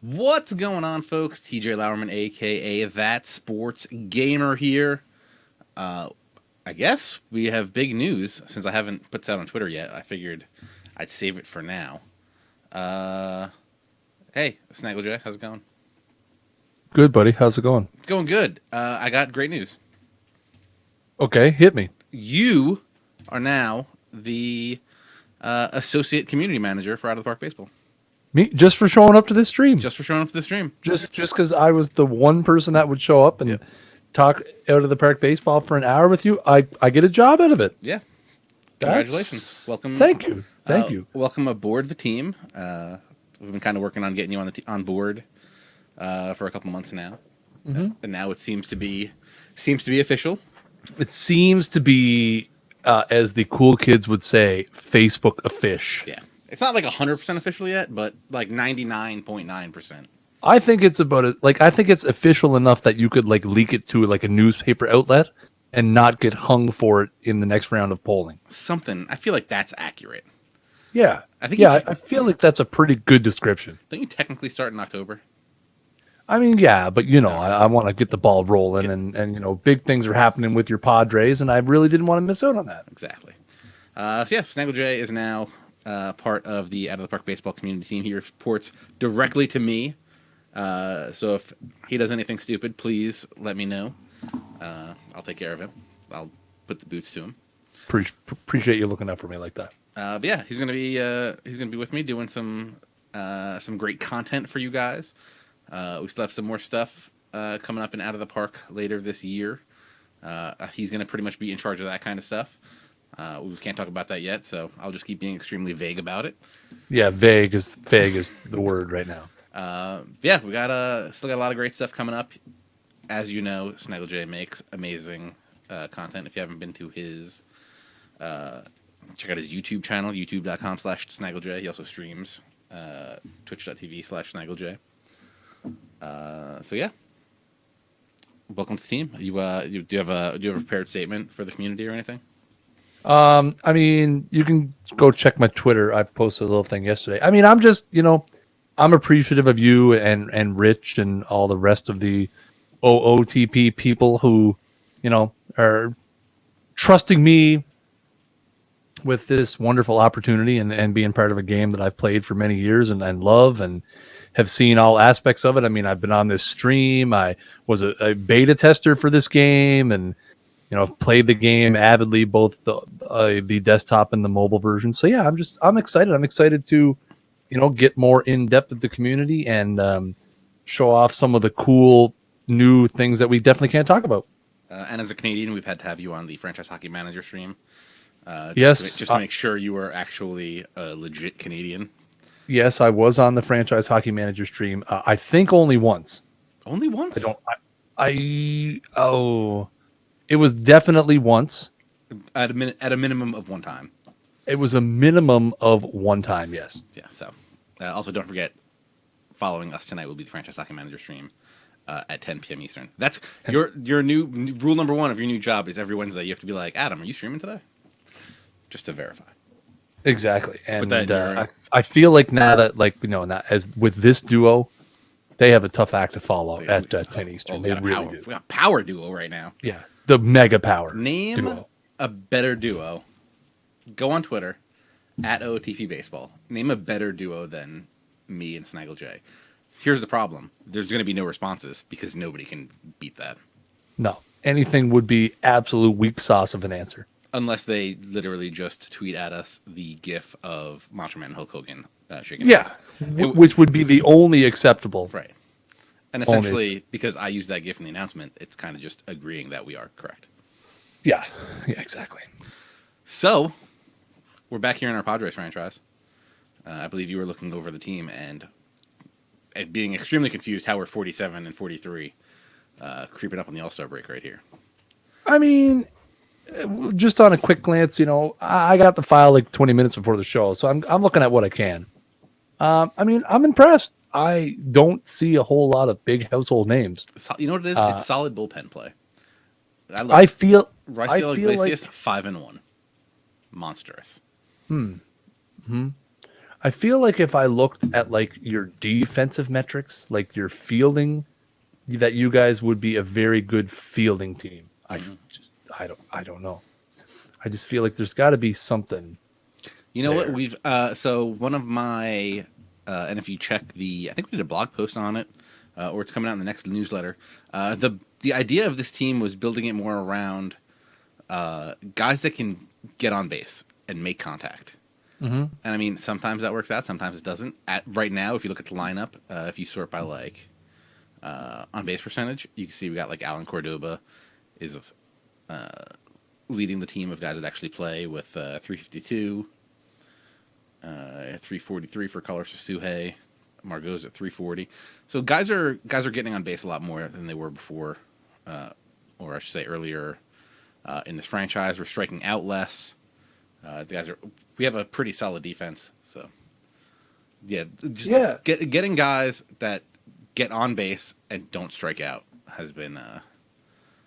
What's going on, folks? TJ Lauerman, aka That Sports Gamer here. I guess we have big news. Since I haven't put that on Twitter yet, I figured I'd save it for now. Hey, Snaggle J, how's it going? Good, buddy. How's it going? It's going good. I got great news. Okay, hit me. You are now the associate community manager for Out of the Park Baseball. Me, just for showing up to this stream. Just for showing up to the stream. Just because I was the one person that would show up and talk Out of the Park baseball for an hour with you, I get a job out of it. Yeah. Congratulations. Welcome. Thank you. Thank you. Welcome aboard the team. We've been kind of working on getting you on board for a couple months now, and now it seems to be official. It seems to be, as the cool kids would say, Facebook official. Yeah, it's not like 100% official yet, but like 99.9%. I think it's about it. Like, I think it's official enough that you could like leak it to like a newspaper outlet and not get hung for it in the next round of polling. Something. I feel like that's accurate. Yeah, I think. I feel like that's a pretty good description. Don't you technically start in October? I mean, yeah, but I want to get the ball rolling, and big things are happening with your Padres, and I really didn't want to miss out on that. Exactly. Snaggle J is now part of the Out of the Park baseball community team. He reports directly to me. So if he does anything stupid, please let me know. I'll take care of him. I'll put the boots to him. Appreciate you looking out for me like that. But yeah, he's gonna be with me doing some great content for you guys. We still have some more stuff coming up in Out of the Park later this year. He's going to pretty much be in charge of that kind of stuff. We can't talk about that yet, so I'll just keep being extremely vague about it. Yeah, vague is the word right now. We still got a lot of great stuff coming up. As you know, Snaggle J makes amazing content. If you haven't been to his, check out his YouTube channel, youtube.com/SnaggleJ. He also streams twitch.tv/SnaggleJ. Welcome to the team. Do you have a prepared statement for the community or anything? I mean, you can go check my Twitter. I posted a little thing yesterday. I mean, I'm just, I'm appreciative of you and Rich and all the rest of the OOTP people who, are trusting me with this wonderful opportunity and being part of a game that I've played for many years and love and have seen all aspects of it. I mean, I've been on this stream. I was a beta tester for this game, and I've played the game avidly, both the desktop and the mobile version. So yeah, I'm excited. I'm excited to, get more in depth with the community and show off some of the cool new things that we definitely can't talk about. And as a Canadian, we've had to have you on the Franchise Hockey Manager stream. Just to make sure you were actually a legit Canadian. Yes, I was on the Franchise Hockey Manager stream. I think only once. Only once? It was definitely once. At a minimum of one time. It was a minimum of one time, yes. Yeah, so. Also, don't forget, following us tonight will be the Franchise Hockey Manager stream at 10 p.m. Eastern. That's your new rule number one of your new job is every Wednesday you have to be like, Adam, are you streaming today? Just to verify. Exactly, and I feel like now that now as with this duo, they have a tough act to follow at 10 Eastern. They really do. We got power duo right now. Yeah, the mega power. Name duo. A better duo. Go on Twitter at OOTP Baseball. Name a better duo than me and Snaggle J. Here's the problem: there's going to be no responses because nobody can beat that. No, anything would be absolute weak sauce of an answer. Unless they literally just tweet at us the GIF of Macho Man Hulk Hogan shaking hands. Which would be the only acceptable. Right. And essentially, because I used that GIF in the announcement, it's kind of just agreeing that we are correct. Yeah, exactly. So, we're back here in our Padres franchise. I believe you were looking over the team and being extremely confused how we're 47 and 43 creeping up on the All-Star break right here. I mean, just on a quick glance, I got the file like 20 minutes before the show, so I'm looking at what I can. I mean, I'm impressed. I don't see a whole lot of big household names. You know what it is? It's solid bullpen play. I feel Raisel Iglesias, 5-1. Monstrous. I feel like if I looked at like your defensive metrics, like your fielding, that you guys would be a very good fielding team. I don't know. I just feel like there's got to be something. You know what? There. We've so one of my and if you check I think we did a blog post on it, or it's coming out in the next newsletter. The idea of this team was building it more around guys that can get on base and make contact. Mm-hmm. And I mean, sometimes that works out, sometimes it doesn't. Right now, if you look at the lineup, if you sort by like on base percentage, you can see we got like Alan Cordoba is leading the team of guys that actually play with 352, 343 for Carlos Suhei. Margot's at 340. So guys are getting on base a lot more than they were before, or I should say earlier in this franchise. We're striking out less. We have a pretty solid defense. So getting guys that get on base and don't strike out has been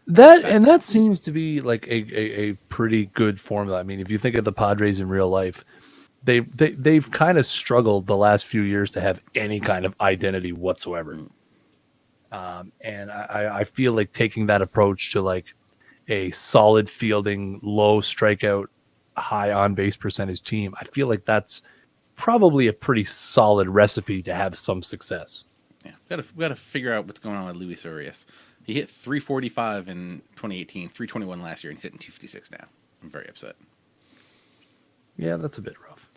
that seems to be like a pretty good formula. I mean, if you think of the Padres in real life, they've kind of struggled the last few years to have any kind of identity whatsoever. And I feel like taking that approach to like a solid fielding, low strikeout, high on base percentage team, I feel like that's probably a pretty solid recipe to have some success. Yeah, we got to figure out what's going on with Luis Urias. He hit 345 in 2018, 321 last year, and he's hitting 256 now. I'm very upset. Yeah, that's a bit rough.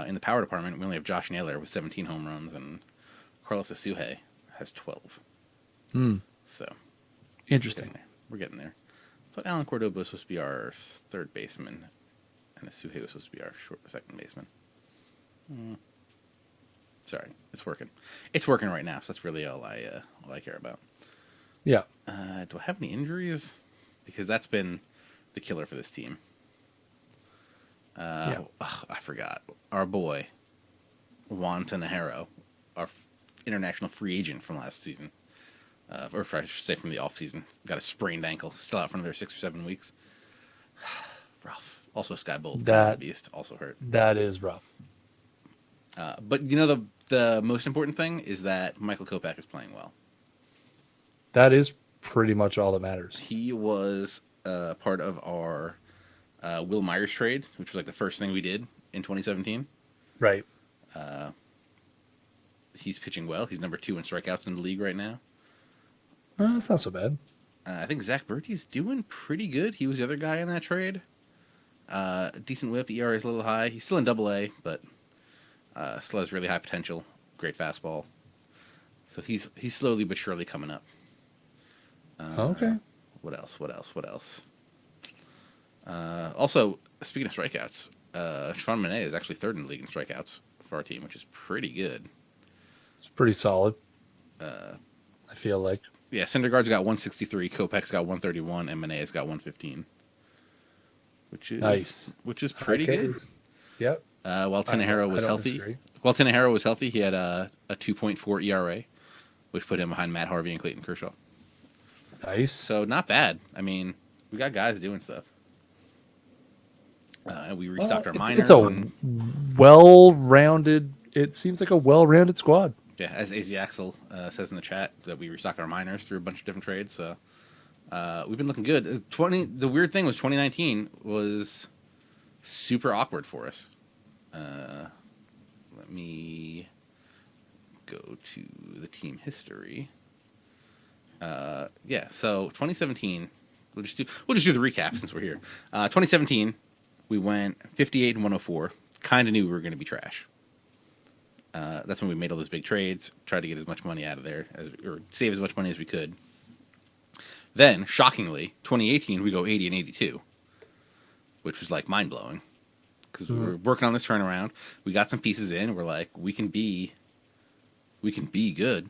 In the power department, we only have Josh Naylor with 17 home runs, and Carlos Suhei has 12. So, interesting. We're getting there. I thought Alan Cordoba was supposed to be our third baseman, and Suhei was supposed to be our second baseman. Sorry, it's working. It's working right now, so that's really all I care about. Yeah. Do I have any injuries? Because that's been the killer for this team. I forgot. Our boy, Juan Tinajero, our international free agent from last season, or I should say from the off-season, got a sprained ankle, still out for another 6 or 7 weeks. Rough. Also, Sky Bolt, that beast, also hurt. That is rough. But you know the most important thing is that Michael Kopech is playing well. That is pretty much all that matters. He was part of our Will Myers trade, which was like the first thing we did in 2017. Right. He's pitching well. He's number 2 in strikeouts in the league right now. That's not so bad. I think Zach Bertie's doing pretty good. He was the other guy in that trade. Decent whip. ERA is a little high. He's still in Double-A, but still has really high potential. Great fastball. So he's slowly but surely coming up. Okay. What else? Also, speaking of strikeouts, Sean Manaea is actually third in the league in strikeouts for our team, which is pretty good. It's pretty solid. I feel like. Yeah, Syndergaard's got 163, Kopech's got 131, and Manaea's got 115. Which is nice. Which is pretty good. Yep. While Tinajero was healthy, he had a 2.4 ERA, which put him behind Matt Harvey and Clayton Kershaw. Nice. So not bad. I mean, we got guys doing stuff. We restocked our minors. It's a well-rounded. It seems like a well-rounded squad. Yeah, as AZ Axel says in the chat, that we restocked our minors through a bunch of different trades. So we've been looking good. The weird thing was 2019 was super awkward for us. Let me go to the team history. So 2017, we'll just do the recap since we're here. 2017, we went 58 and 104. Kind of knew we were going to be trash. That's when we made all those big trades, tried to get as much money out of there, or save as much money as we could. Then, shockingly, 2018, we go 80 and 82, which was like mind-blowing. Because we were working on this turnaround. We got some pieces in. We're like, we can be good.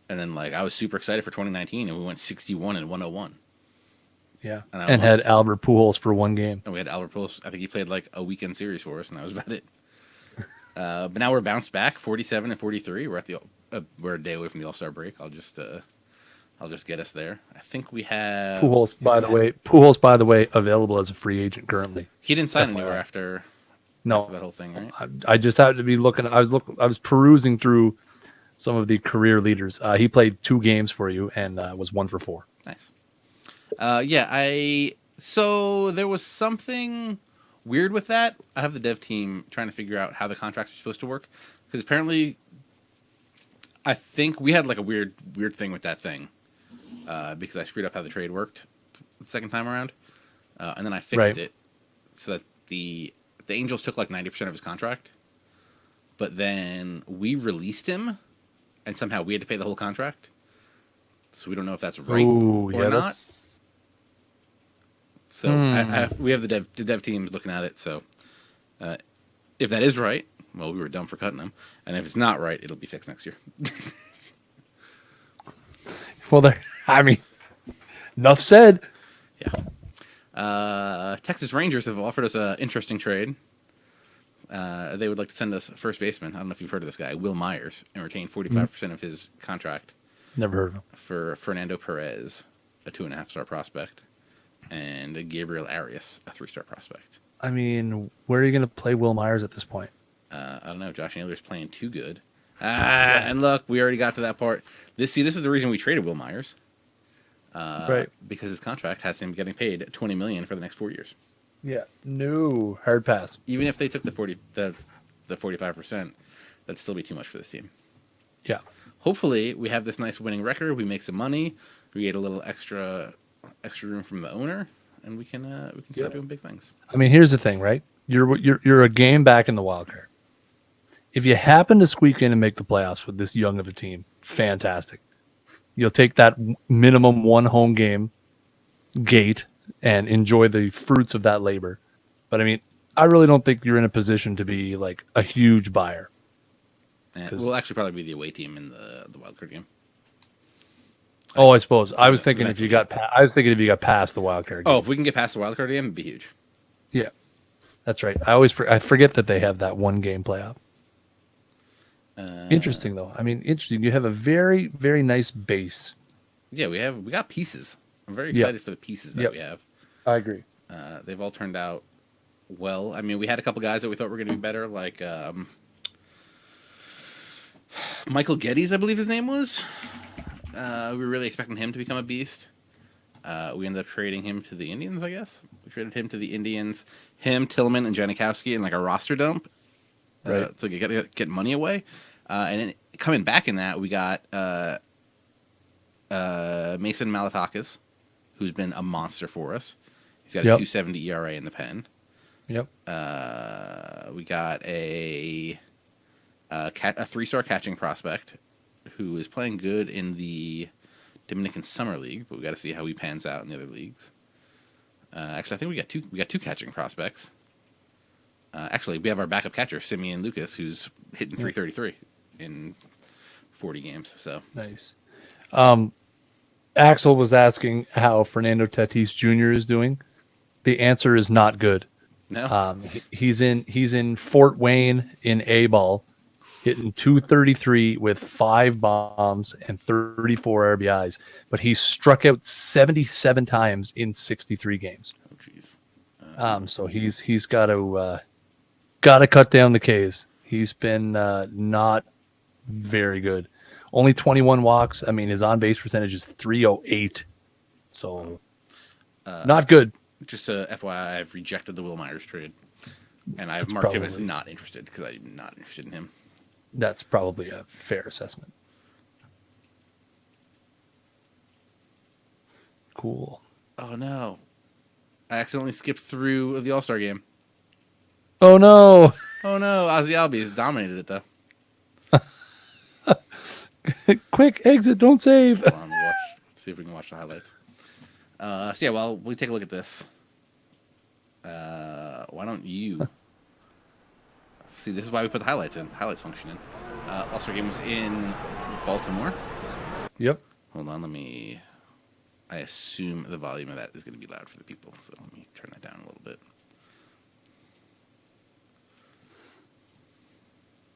And then, like, I was super excited for 2019, and we went 61 and 101. Yeah, and had Albert Pujols for one game. And we had Albert Pujols. I think he played like a weekend series for us, and that was about it. But now we're bounced back, 47 and 43. We're at we're a day away from the All-Star break. I'll just get us there. I think we have Pujols. By the way, available as a free agent currently. He didn't sign anywhere after No, for that whole thing, right? I just had to be looking. I was perusing through some of the career leaders. He played 2 games for you and was 1 for 4. Nice. So there was something weird with that. I have the dev team trying to figure out how the contracts are supposed to work because apparently, I think we had like a weird thing with that thing because I screwed up how the trade worked the second time around, and then I fixed it so that the Angels took like 90% of his contract, but then we released him, and somehow we had to pay the whole contract. So we don't know if that's right or not. So we have the dev teams looking at it. So if that is right, well, we were dumb for cutting him, and if it's not right, it'll be fixed next year. Well, enough said. Yeah. Texas Rangers have offered us an interesting trade. They would like to send us first baseman. I don't know if you've heard of this guy, Will Myers, and retain 45% of his contract. Never heard of him. For Fernando Perez, a 2.5-star prospect, and Gabriel Arias, a 3-star prospect. I mean, where are you going to play Will Myers at this point? I don't know. Josh Naylor's playing too good. And look, we already got to that part. This is the reason we traded Will Myers. Right. Because his contract has him getting paid $20 million for the next 4 years. Yeah. No. Hard pass. Even if they took the 45%, that'd still be too much for this team. Yeah. Hopefully, we have this nice winning record. We make some money. We get a little extra room from the owner, and we can start doing big things. I mean, here's the thing, right? You're a game back in the wild card. If you happen to squeak in and make the playoffs with this young of a team, fantastic. You'll take that minimum 1 home game gate and enjoy the fruits of that labor. But I mean, I really don't think you're in a position to be like a huge buyer. We'll actually probably be the away team in the wild card game. I suppose. I was thinking if you got past the wild card game. Oh, if we can get past the wild card game, it'd be huge. Yeah, that's right. I forget that they have that 1 game playoff. Interesting though. I mean, interesting. You have a very, very nice base. Yeah, we got pieces. I'm very excited for the pieces that we have. I agree. They've all turned out well. I mean, we had a couple guys that we thought were going to be better, like Michael Geddes, I believe his name was. We were really expecting him to become a beast. We ended up trading him to the Indians, I guess. We traded him to the Indians. Him, Tillman, and Janikowski in like a roster dump to get money away. And then coming back in that, we got Mason Malatakis, who's been a monster for us. He's got a 2.70 ERA in the pen. Yep. We got a 3-star catching prospect who is playing good in the Dominican Summer League, but we got to see how he pans out in the other leagues. Actually, I think we got two catching prospects. Actually, we have our backup catcher, Simeon Lucas, who's hitting .333 in 40 games. So nice. Axel was asking how Fernando Tatis Jr. is doing. The answer is not good. No. He's in Fort Wayne in A-ball, hitting .233 with 5 bombs and 34 RBIs, but he struck out 77 times in 63 games. Oh, jeez. So he's got to cut down the Ks. He's been not very good. Only 21 walks. I mean, his on-base percentage is .308. So not good. Just a FYI, I've rejected the Will Myers trade, and I have marked him as not interested because I'm not interested in him. That's probably a fair assessment. Cool. Oh, no. I accidentally skipped through the All-Star game. Oh, no. Oh, no. Ozzy Albies dominated it, though. Quick, exit, don't save. Hold on, see if we can watch the highlights. We take a look at this. Why don't you... See, this is why we put the highlights function in. All-Star game was in Baltimore. Yep. Hold on, I assume the volume of that is going to be loud for the people, so let me turn that down a little bit.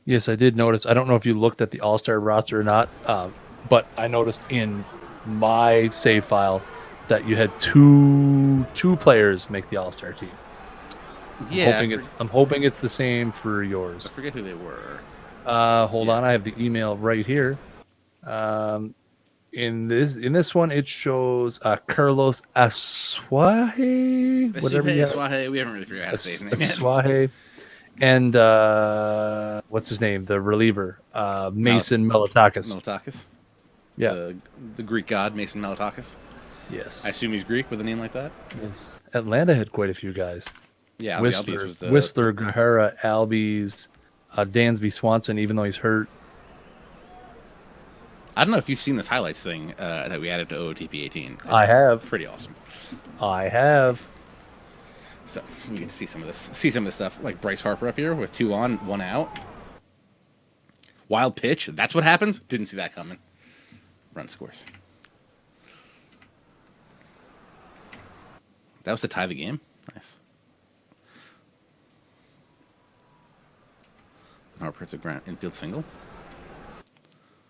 Yes, I did notice. I don't know if you looked at the All-Star roster or not, but I noticed in my save file that you had two players make the All-Star team. Yeah, I'm hoping it's the same for yours. I forget who they were. Hold on, I have the email right here. In this one, it shows Carlos Asuaje, whatever you have. Asuaje, we haven't really figured out how to say his name yet. Asuaje, and what's his name? The reliever, Mason Militakis. Militakis. Yeah, the Greek god Mason Militakis. Yes. I assume he's Greek with a name like that. Yes. Atlanta had quite a few guys. Yeah, Whistler, Guerrera, Albies, Dansby Swanson, even though he's hurt. I don't know if you've seen this highlights thing that we added to OOTP 18. I have. Pretty awesome. I have. So we get to see some of this stuff, like Bryce Harper up here with 2 on, 1 out. Wild pitch. That's what happens. Didn't see that coming. Run scores. That was to tie the game. Nice. Harper hits a ground infield single.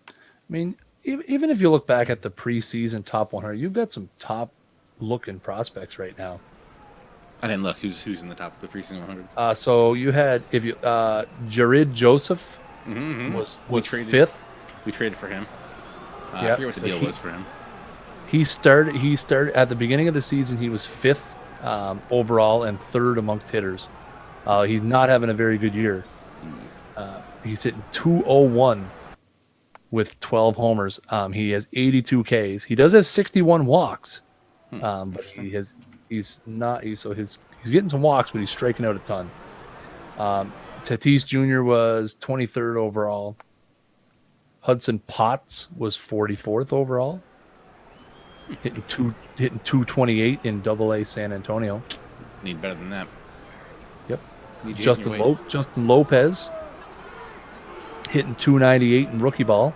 I mean, even if you look back at the preseason top 100, you've got some top-looking prospects right now. I didn't look. Who's in the top of the preseason 100? So you had Jared Joseph was fifth. We traded for him. I forget what the deal was for him. He started at the beginning of the season. He was fifth overall and third amongst hitters. He's not having a very good year. He's hitting .201 with 12 homers. He has 82 Ks. He does have 61 walks, but he's getting some walks, but he's striking out a ton. Tatis Jr. was 23rd overall. Hudson Potts was 44th overall, hitting 228 in Double-A San Antonio. Need better than that. Yep. Justin Lopez hitting 298 in rookie ball.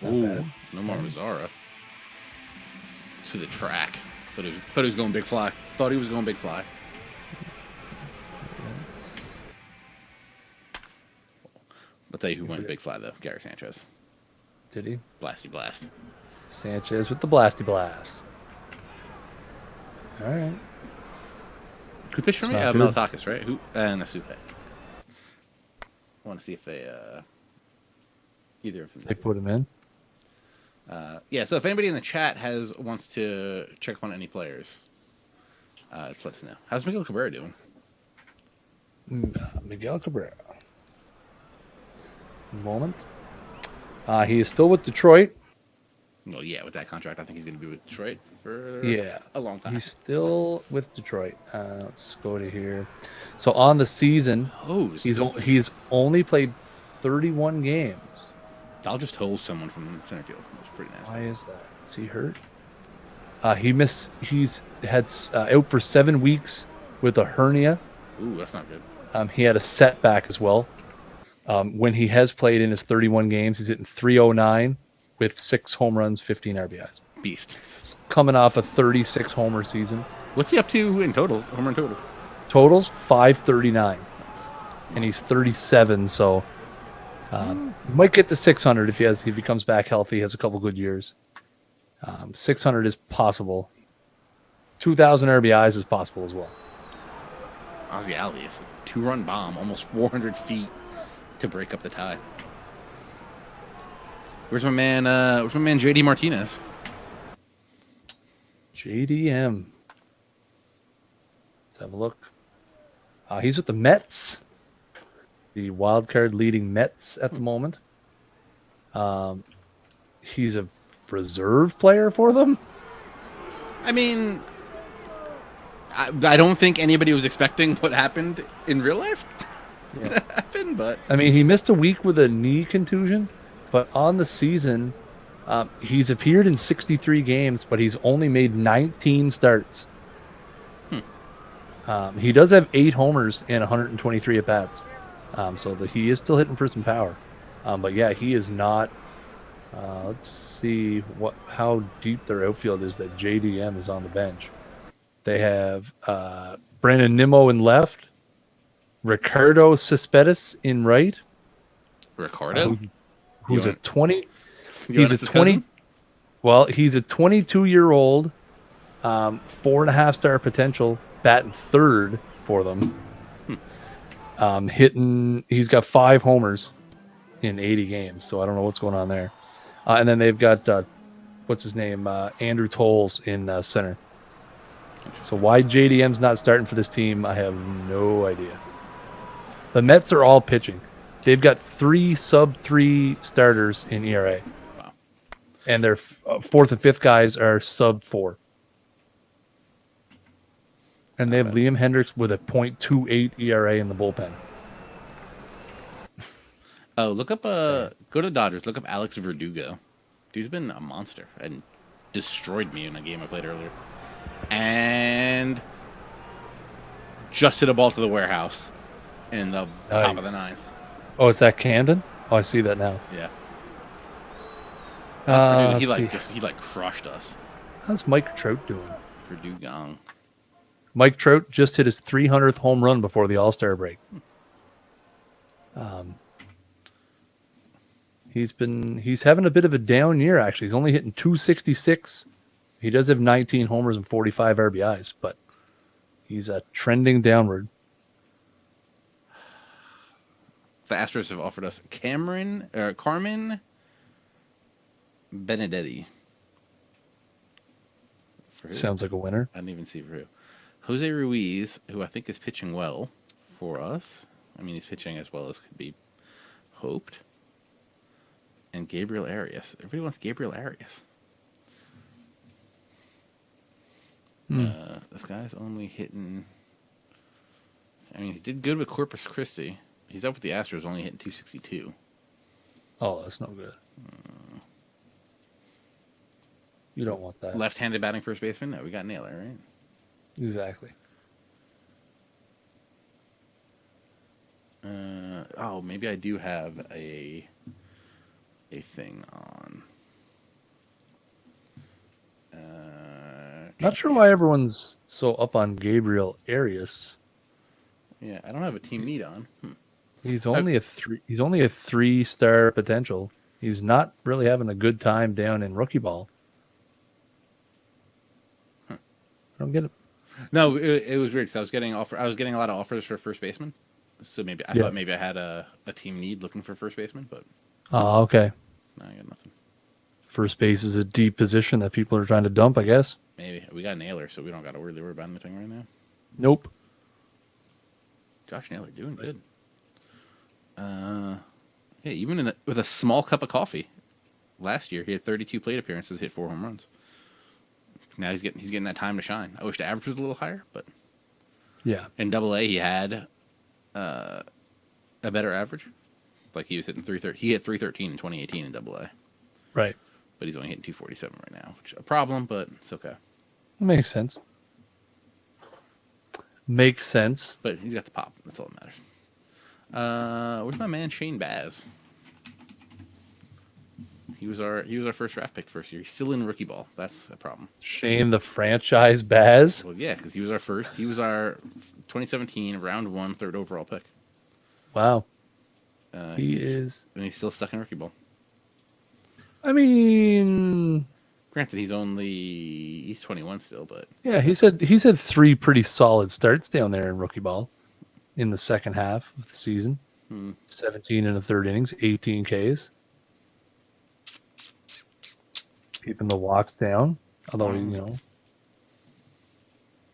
Ooh, no more Mazzara. To the track. Thought he was going big fly. I'll tell you who went big fly, though. Gary Sanchez. Did he? Blasty blast. Sanchez with the blasty blast. All right. Who pitched for me? Militakis, right? Who? And Asupe. I want to see if they... either of them. They put him in? Yeah, so if anybody in the chat wants to check up on any players, just let us know. How's Miguel Cabrera doing? Miguel Cabrera. Moment. He is still with Detroit. Well, yeah, with that contract, I think he's going to be with Detroit for a long time. He's still with Detroit. Let's go to here. So on the season, he's only played 31 games. I'll just hold someone from center field. It was pretty nasty. Why is that? Is he hurt? He's had out for 7 weeks with a hernia. Ooh, that's not good. He had a setback as well. When he has played in his 31 games, he's hitting .309 with 6 home runs, 15 RBIs. Beast. Coming off a 36 homer season. What's he up to in total? Home run total? Totals 539, and he's 37. So might get to 600 if he comes back healthy. Has a couple good years. 600 is possible. 2,000 RBIs is possible as well. Ozzie Albies, 2-run bomb, almost 400 feet to break up the tie. Where's my man? JD Martinez? JDM. Let's have a look. He's with the Mets, the wild card leading Mets at the moment. He's a reserve player for them. I mean, I don't think anybody was expecting what happened in real life. That happened, but I mean, he missed a week with a knee contusion, but on the season, he's appeared in 63 games, but he's only made 19 starts. He does have 8 homers and 123 at bats, so he is still hitting for some power. But yeah, he is not. Let's see how deep their outfield is that JDM is on the bench. They have Brandon Nimmo in left, Ricardo Cespedes in right. Ricardo, who's a 20. He's a 20. Well, he's a 22-year-old, 4.5 star potential. batting third for them. He's got 5 homers in 80 games, so I don't know what's going on there. And then they've got what's his name, Andrew Tolles in center. So why JDM's not starting for this team, I have no idea. The Mets are all pitching. They've got 3 sub-3 starters in ERA. Wow. And their 4th and 5th guys are sub-4. And they have Liam Hendricks with a .28 ERA in the bullpen. Oh, look up, go to the Dodgers, look up Alex Verdugo. Dude's been a monster and destroyed me in a game I played earlier. And just hit a ball to the warehouse in the top of the 9th. Oh, it's at Camden? Oh, I see that now. Yeah. He crushed us. How's Mike Trout doing? Verdugo. Mike Trout just hit his 300th home run before the All-Star break. He's having a bit of a down year, actually. He's only hitting .266. He does have 19 homers and 45 RBIs, but he's trending downward. The Astros have offered us Carmen Benedetti. Sounds like a winner. I didn't even see for who. Jose Ruiz, who I think is pitching well for us. I mean, he's pitching as well as could be hoped. And Gabriel Arias. Everybody wants Gabriel Arias. This guy's only hitting... I mean, he did good with Corpus Christi. He's up with the Astros, only hitting .262. Oh, that's no good. You don't want that. Left-handed batting first baseman? No, we got Naylor, right? Exactly. Maybe I do have a thing on. Not sure why everyone's so up on Gabriel Arias. Yeah, I don't have a team need on. He's only a 3-star potential. He's not really having a good time down in rookie ball. I don't get it. No, it was weird because I was getting a lot of offers for first baseman. So maybe I thought maybe I had a team need looking for first baseman, but okay. No, I got nothing. First base is a deep position that people are trying to dump, I guess. Maybe we got Naylor, so we don't got to really worry about anything right now. Nope. Josh Naylor doing good. Yeah, even with a small cup of coffee. Last year, he had 32 plate appearances, hit 4 home runs. Now he's getting that time to shine. I wish the average was a little higher, but yeah. In Double-A, he had a better average. Like he was hitting 330. He hit 313 in 2018 in Double-A. Right. But he's only hitting 247 right now, which is a problem, but it's okay. Makes sense. Makes sense. But he's got the pop. That's all that matters. Where's my man Shane Baz? He was our first draft pick the first year. He's still in rookie ball. That's a problem. Shane the franchise Baz? Well, yeah, because he was our first. He was our 2017 round 1 3rd overall pick. Wow. He is, and he's still stuck in rookie ball. I mean, granted, he's 21 still, but yeah, he's had 3 pretty solid starts down there in rookie ball in the second half of the season. 17 in the 3rd innings, 18 Ks. Keeping the walks down, although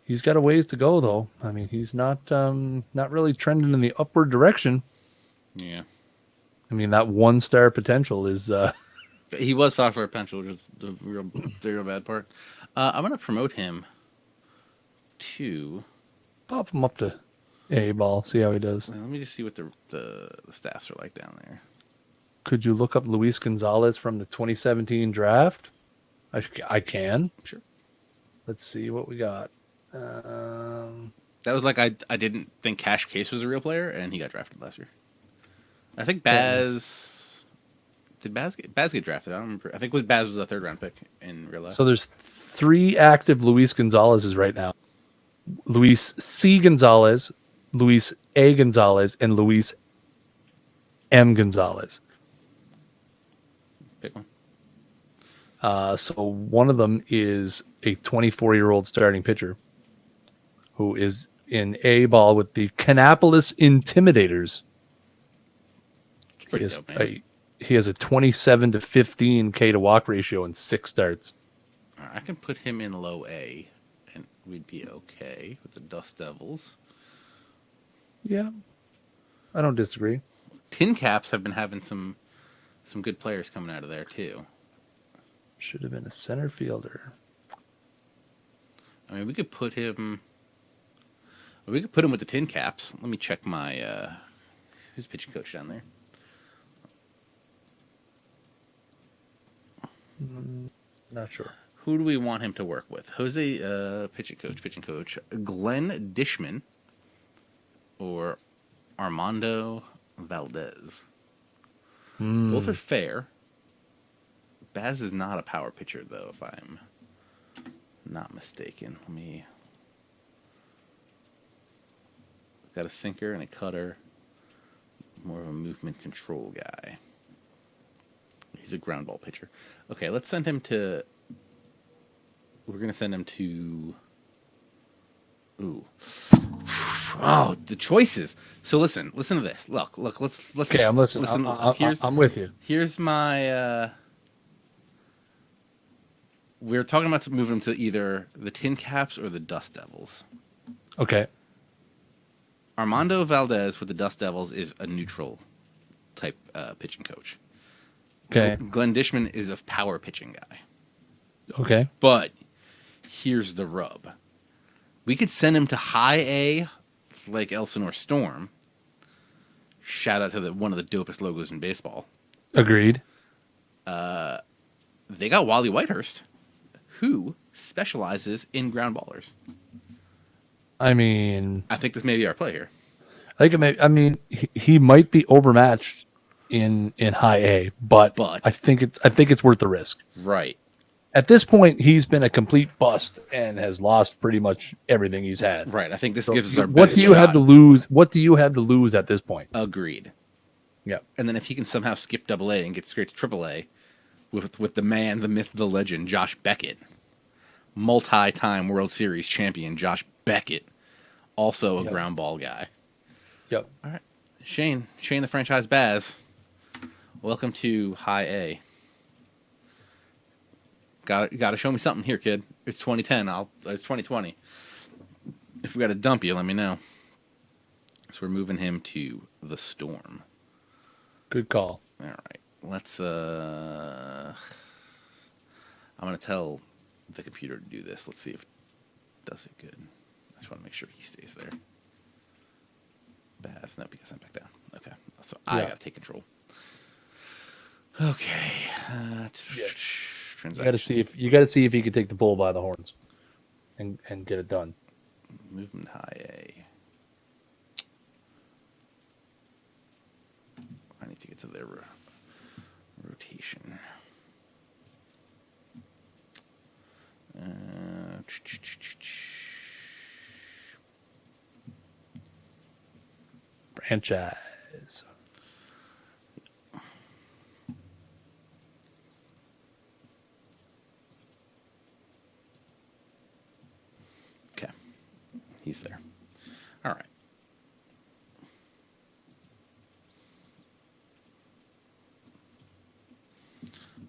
he's got a ways to go. Though I mean, he's not really trending in the upward direction. Yeah, I mean that 1-star potential is. He was 5-star potential, which is the real bad part. I'm gonna promote him to pop him up to A ball, see how he does. Let me just see what the stats are like down there. Could you look up Luis Gonzalez from the 2017 draft? I can. Sure. Let's see what we got. That was like I didn't think Cash Case was a real player, and he got drafted last year. I think Baz... Did Baz get drafted? I don't remember. I think Baz was a 3rd-round pick in real life. So there's 3 active Luis Gonzalez's right now. Luis C. Gonzalez, Luis A. Gonzalez, and Luis M. Gonzalez. Pick one. So one of them is a 24-year-old starting pitcher who is in A ball with the Kannapolis Intimidators. Pretty dope, man. He has a 27-15 K to walk ratio in 6 starts. I can put him in low A, and we'd be okay with the Dust Devils. Yeah, I don't disagree. Tin Caps have been having some good players coming out of there too. Should have been a center fielder. I mean, we could put him. We could put him with the Tin Caps. Let me check my. Who's pitching coach down there? Not sure. Who do we want him to work with? Jose, pitching coach. Glenn Dishman or Armando Valdez. Both are fair. Baz is not a power pitcher, though, if I'm not mistaken. Got a sinker and a cutter. More of a movement control guy. He's a ground ball pitcher. Okay, let's send him to... We're going to send him to... Ooh. Oh, the choices. So listen to this. Look. Let's. Okay, I'm listening. I'm with you. Here's my. We're talking about to move him to either the Tin Caps or the Dust Devils. Okay. Armando Valdez with the Dust Devils is a neutral type pitching coach. Okay. Glenn Dishman is a power pitching guy. Okay. But here's the rub. We could send him to high A, like Elsinore Storm. Shout out to one of the dopest logos in baseball. Agreed. They got Wally Whitehurst, who specializes in ground ballers. I mean, I think this may be our play here. He might be overmatched in high A, but I think it's worth the risk. Right. At this point, he's been a complete bust and has lost pretty much everything he's had. Right. I think this gives us our what best do you shot. have to lose? What do you have to lose at this point? Agreed. Yeah. And then if he can somehow skip Double A and get straight to Triple A with the man, the myth, the legend, Josh Beckett, multi-time World Series champion Josh Beckett, also a ground ball guy. Yep. All right. Shane the franchise Baz. Welcome to high A. Got to show me something here, kid. It's 2010. It's 2020. If we got to dump you, let me know. So we're moving him to the Storm. Good call. All right. Let's. I'm gonna tell the computer to do this. Let's see if it does it good. I just want to make sure he stays there. Baz, no, because I'm back down. Okay, so I gotta take control. Okay. You got to see if he can take the bull by the horns, and get it done. Movement high A. I need to get to their rotation. Franchise. Okay. He's there. All right.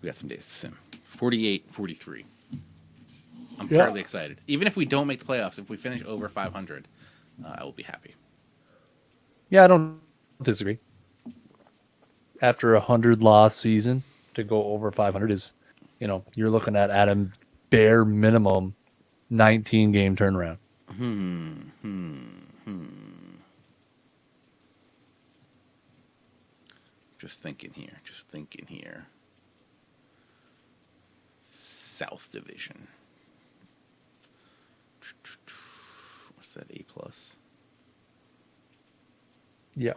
We got some days to sim. 48-43. I'm fairly excited. Even if we don't make the playoffs, if we finish over 500, I will be happy. Yeah, I don't disagree. After 100-loss season, to go over 500 is, you're looking at a bare minimum 19-game turnaround. Just thinking here. South Division. What's that, A+? Yeah.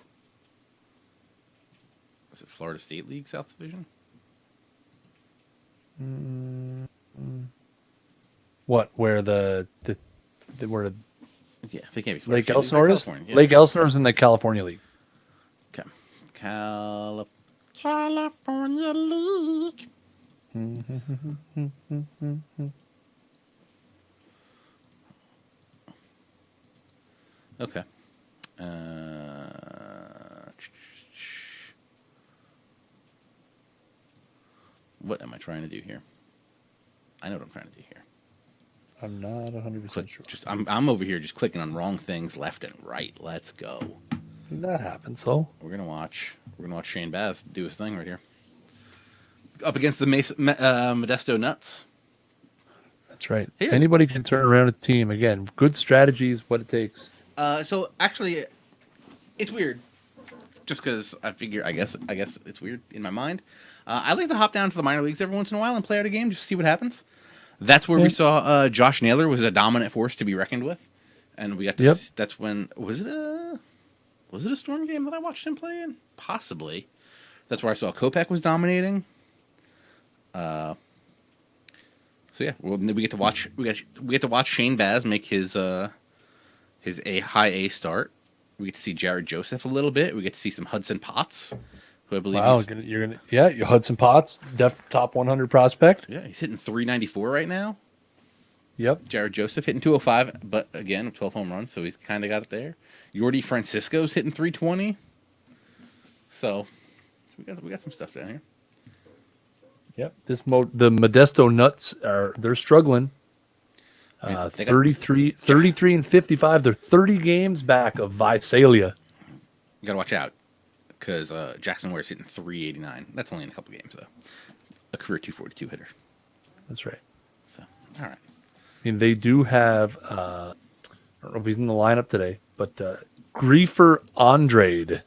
Is it Florida State League South Division? What? Where the where Yeah, they can't be Lake Florida Elsinore is? California, yeah. Lake Elsinore is in the California League. Okay. California League. Okay. What am I trying to do here? I know what I'm trying to do here. I'm not 100% sure. I'm over here just clicking on wrong things left and right. Let's go. That happens, though. We're gonna watch Shane Baz do his thing right here. Up against the Modesto Nuts. That's right. Here. Anybody can turn around a team. Again, good strategy is what it takes. So actually, it's weird. Just because I figure, I guess it's weird in my mind. I like to hop down to the minor leagues every once in a while and play out a game just to see what happens. That's where we saw Josh Naylor was a dominant force to be reckoned with, and we got to. That's when was it a Storm game that I watched him play in? Possibly. That's where I saw Kopech was dominating. So yeah, well, we get to watch Shane Baz make his high A start. We get to see Jared Joseph a little bit. We get to see some Hudson Potts, who I believe your Hudson Potts, top 100 prospect. Yeah, he's hitting 394 right now. Yep. Jared Joseph hitting 205, but again, 12 home runs, so he's kind of got it there. Yordi Francisco's hitting 320. So we got some stuff down here. Yep. The Modesto Nuts they're struggling. 33 and 55. They're 30 games back of Visalia. You got to watch out because Jackson Ware's hitting 389. That's only in a couple games, though. A career 242 hitter. That's right. So, all right. I mean, they do have, I don't know if he's in the lineup today, but Griefer Andrade.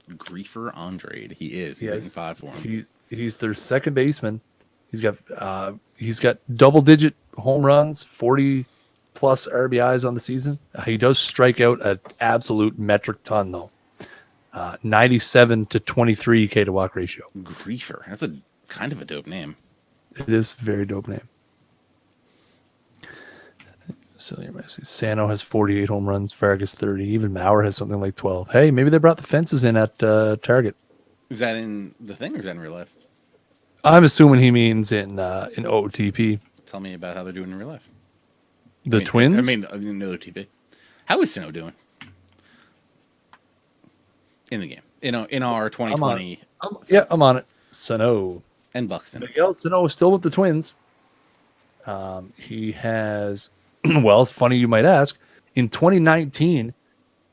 Griefer Andrade. He is. He's hitting 5 for him. He's their second baseman. He's got double-digit home runs, 40 plus RBIs on the season. He does strike out an absolute metric ton, though. 97 to 23 K to walk ratio. Griefer. That's a kind of a dope name. It is a very dope name. Sano has 48 home runs. Vargas 30. Even Maurer has something like 12. Hey, maybe they brought the fences in at Target. Is that in the thing or is that in real life? I'm assuming he means in OOTP. Tell me about how they're doing in real life. The Twins? in OOTP. How is Sano doing? In the game. In our 2020. I'm on it. Sano. And Buxton. Miguel Sano is still with the Twins. He has, well, it's funny you might ask. In 2019,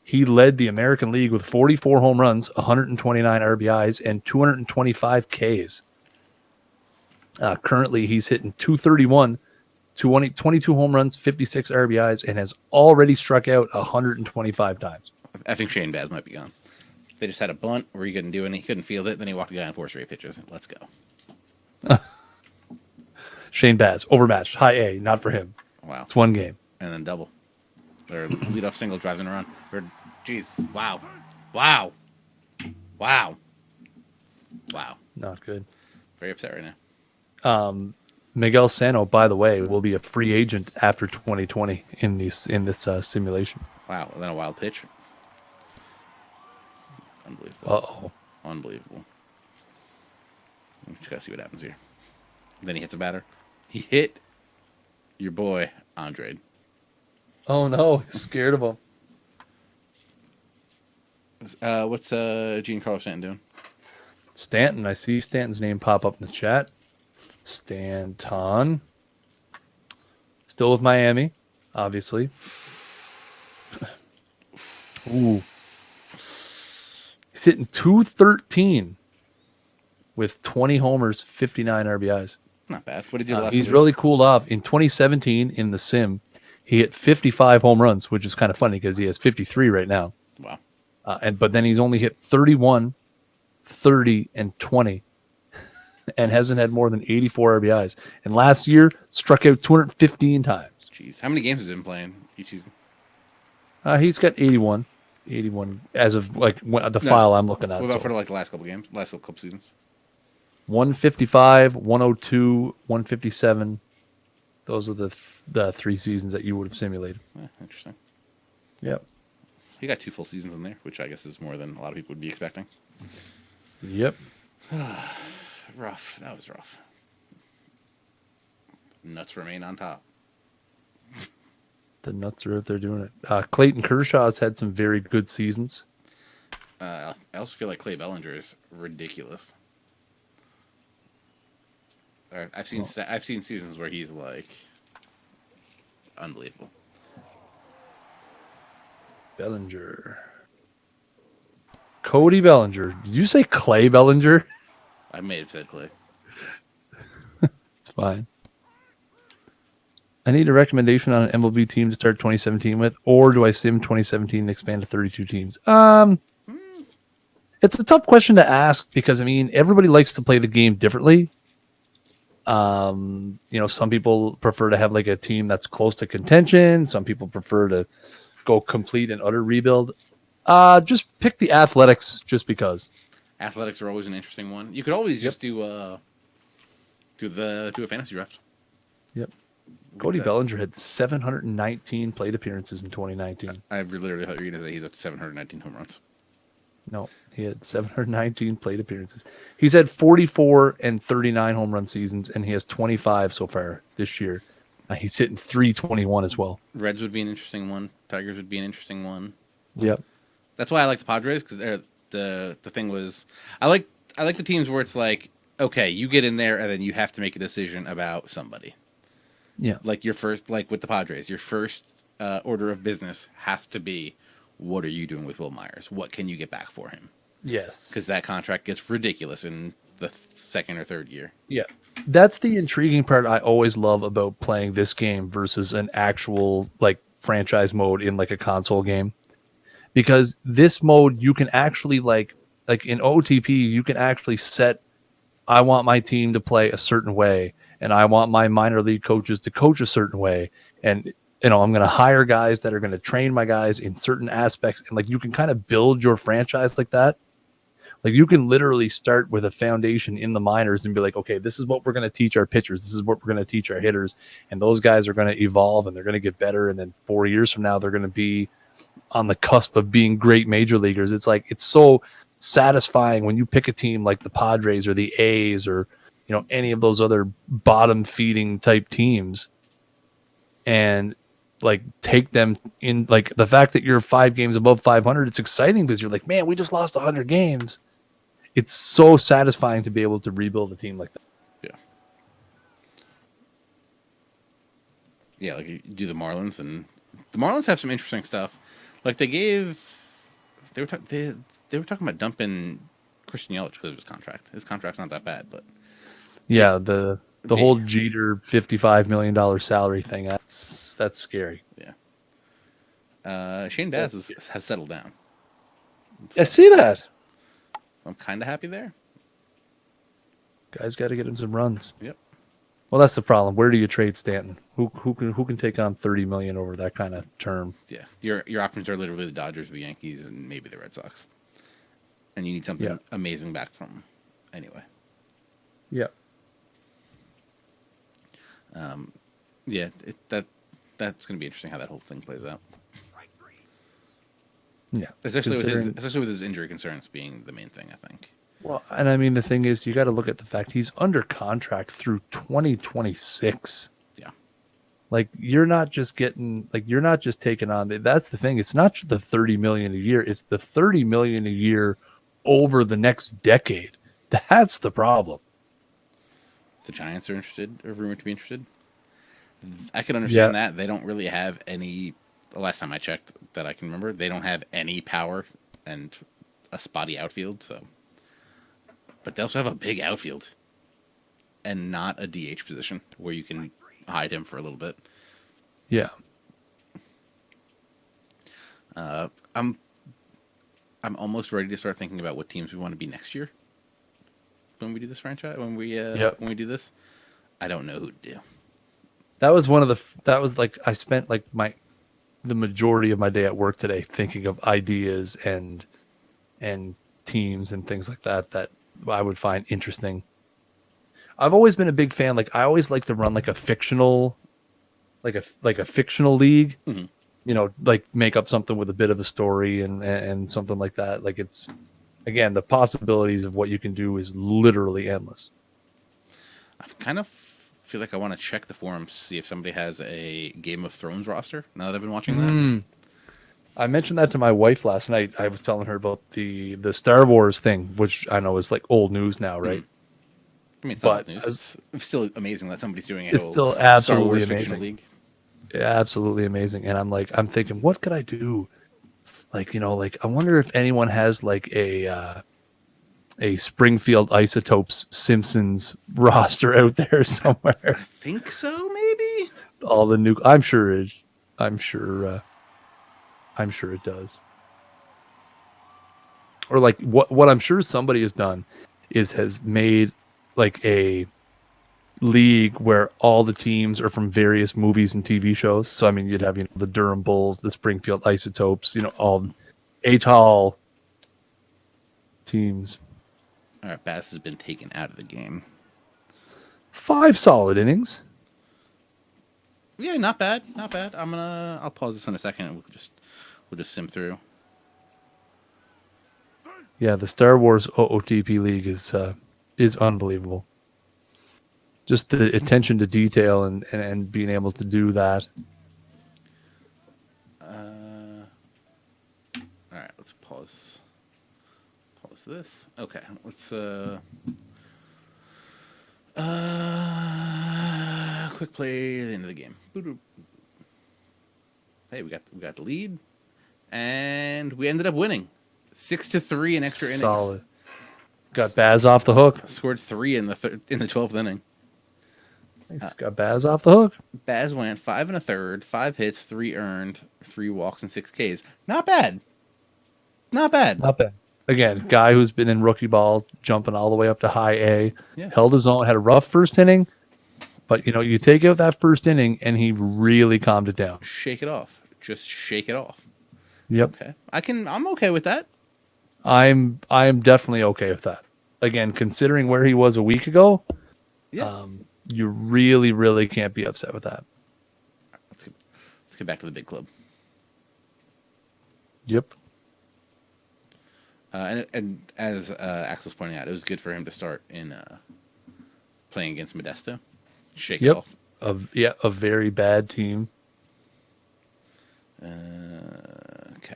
he led the American League with 44 home runs, 129 RBIs, and 225 Ks. Currently, he's hitting 231, 22 home runs, 56 RBIs, and has already struck out 125 times. I think Shane Baz might be gone. They just had a bunt where he couldn't do it, he couldn't field it, then he walked a guy on 4 straight pitches. Let's go. Shane Baz, overmatched, high A, not for him. Wow. It's one game. And then double. Or leadoff single drives in a run. Jeez, wow. Wow. Wow. Wow. Not good. Very upset right now. Miguel Sano, by the way, will be a free agent after 2020 in this simulation. Wow. And then a wild pitch. Unbelievable. Uh-oh. Unbelievable. Just gotta see what happens here. Then he hits a batter. He hit your boy, Andrade. Oh, no. He's scared of him. What's Giancarlo Stanton doing? Stanton. I see Stanton's name pop up in the chat. Stanton. Still with Miami, obviously. Ooh. He's hitting 213 with 20 homers, 59 RBIs. Not bad. What did he do last He's week? really cooled off. In 2017, in the sim, he hit 55 home runs, which is kind of funny because he has 53 right now. Wow. But then he's only hit 31, 30, and 20, and hasn't had more than 84 RBIs. And last year, struck out 215 times. Jeez. How many games has he been playing each season? He's got 81 as of the file I'm looking at. What about for the last couple games, last couple seasons? 155, 102, 157. Those are the 3 seasons that you would have simulated. Interesting. Yep. He got 2 full seasons in there, which I guess is more than a lot of people would be expecting. Yep. Rough. That was rough. Nuts remain on top. The nuts are out there doing it. Clayton Kershaw's had some very good seasons. I also feel like Clay Bellinger is ridiculous. I've seen seasons where he's like unbelievable. Bellinger. Cody Bellinger. Did you say Clay Bellinger? I may have said Clay. It's fine. I need a recommendation on an MLB team to start 2017 with, or do I sim 2017 and expand to 32 teams? It's a tough question to ask because, I mean, everybody likes to play the game differently. Some people prefer to have like a team that's close to contention. Some people prefer to go complete and utter rebuild. Just pick the Athletics just because. Athletics are always an interesting one. You could always just do a fantasy draft. Yep. Cody Bellinger had 719 plate appearances in 2019. I literally thought you were going to say he's up to 719 home runs. No, he had 719 plate appearances. He's had 44 and 39 home run seasons, and he has 25 so far this year. He's hitting 321 as well. Reds would be an interesting one. Tigers would be an interesting one. Yep. That's why I like the Padres, because the thing was, I like the teams where it's like, okay, you get in there and then you have to make a decision about somebody. Yeah. Like with the Padres, your first order of business has to be, what are you doing with Will Myers? What can you get back for him? Yes. Because that contract gets ridiculous in the second or third year. Yeah. That's the intriguing part I always love about playing this game versus an actual like franchise mode in like a console game. Because this mode, you can actually like in OOTP, you can actually set, I want my team to play a certain way, and I want my minor league coaches to coach a certain way. And, I'm going to hire guys that are going to train my guys in certain aspects. And like, you can kind of build your franchise like that. Like you can literally start with a foundation in the minors and be like, okay, this is what we're going to teach our pitchers. This is what we're going to teach our hitters. And those guys are going to evolve and they're going to get better. And then 4 years from now, they're going to be on the cusp of being great major leaguers. It's like, it's so satisfying when you pick a team like the Padres or the A's or, any of those other bottom feeding type teams and like take them in, like the fact that you're 5 games above 500, it's exciting because you're like, man, we just lost 100 games. It's so satisfying to be able to rebuild a team like that. Yeah. Yeah, like you do the Marlins, and the Marlins have some interesting stuff. Like they were talking about dumping Christian Yelich because of his contract. His contract's not that bad, but yeah, the whole Jeter $55 million salary thing, that's scary. Yeah. Shane Baz has settled down. I see that. I'm kind of happy there. Guys got to get him some runs. Yep. Well, that's the problem. Where do you trade Stanton? Who can take on $30 million over that kind of term? Yeah, your options are literally the Dodgers, the Yankees, and maybe the Red Sox. And you need something amazing back from them. Anyway. Yeah. That's going to be interesting how that whole thing plays out. Yeah, especially with his injury concerns being the main thing, I think. Well, and I mean the thing is, you got to look at the fact he's under contract through 2026. Yeah, like you're not just taking on. That's the thing. It's not the $30 million a year. It's the $30 million a year over the next decade. That's the problem. The Giants are rumored to be interested. I can understand that. They don't really have any. The last time I checked that I can remember, they don't have any power and a spotty outfield. So, but they also have a big outfield and not a DH position where you can hide him for a little bit. Yeah. I'm almost ready to start thinking about what teams we want to be next year when we do this franchise. When we do this, I don't know who to do. That was like I spent like the majority of my day at work today thinking of ideas and teams and things like that I would find interesting. I've always been a big fan. Like I always like to run like a fictional league, mm-hmm. Like make up something with a bit of a story and something like that. Like it's, again, the possibilities of what you can do is literally endless. I kind of feel like I want to check the forums to see if somebody has a Game of Thrones roster. Now that I've been watching that, I mentioned that to my wife last night. I was telling her about the Star Wars thing, which I know is like old news now, right? I mean, it's not But old news. It's still amazing that somebody's doing a it's whole still Star absolutely Wars fictional amazing. league. Absolutely amazing. And I'm thinking, what could I do? Like, I wonder if anyone has like a Springfield Isotopes Simpsons roster out there somewhere. I think so, maybe. All the new, I'm sure it, I'm sure, I'm sure it does. Or like what I'm sure somebody has done has made like a league where all the teams are from various movies and TV shows. So I mean, you'd have the Durham Bulls, the Springfield Isotopes, all ATOL teams. All right, Bass has been taken out of the game. 5 solid innings. Yeah, not bad, not bad. I'll pause this in a second, and we'll just sim through. Yeah, the Star Wars OOTP league is unbelievable. Just the attention to detail and being able to do that. All right, let's pause this. Okay, let's quick play at the end of the game. Hey, we got the lead, and we ended up winning 6-3 in extra innings. Solid. Got Baz off the hook. Scored 3 in the 12th inning. Got Baz off the hook. Baz went 5 1/3, 5 hits, 3 earned, 3 walks, and 6 Ks. Not bad. Not bad. Not bad. Again, guy who's been in rookie ball, jumping all the way up to high A, Yeah. held his own, had a rough first inning, but you take out that first inning and he really calmed it down. Shake it off. Just shake it off. Yep. Okay. I'm okay with that. I'm definitely okay with that. Again, considering where he was a week ago, Yeah. you really, really can't be upset with that. Let's get back to the big club. Yep. And as Axel's pointing out, it was good for him to start in playing against Modesto. Shake it off. A very bad team. Okay.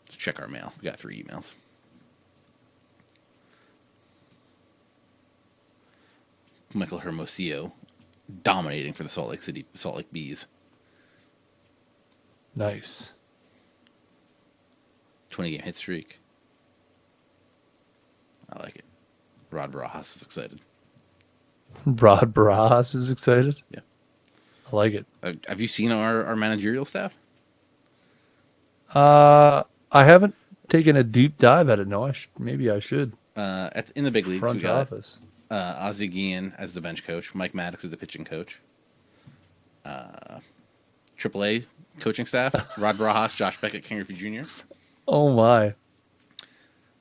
Let's check our mail. We got 3 emails. Michael Hermosillo dominating for the Salt Lake Bees. Nice. 20-game hit streak. I like it. Rod Barajas is excited. Rod Barajas is excited. Yeah. I like it. Have you seen our managerial staff? I haven't taken a deep dive at it. No, maybe I should. In the big leagues, Front we got office. Ozzie Guillen as the bench coach. Mike Maddox is the pitching coach. AAA coaching staff. Rod Barajas, Josh Beckett, King Griffey Jr. Oh my!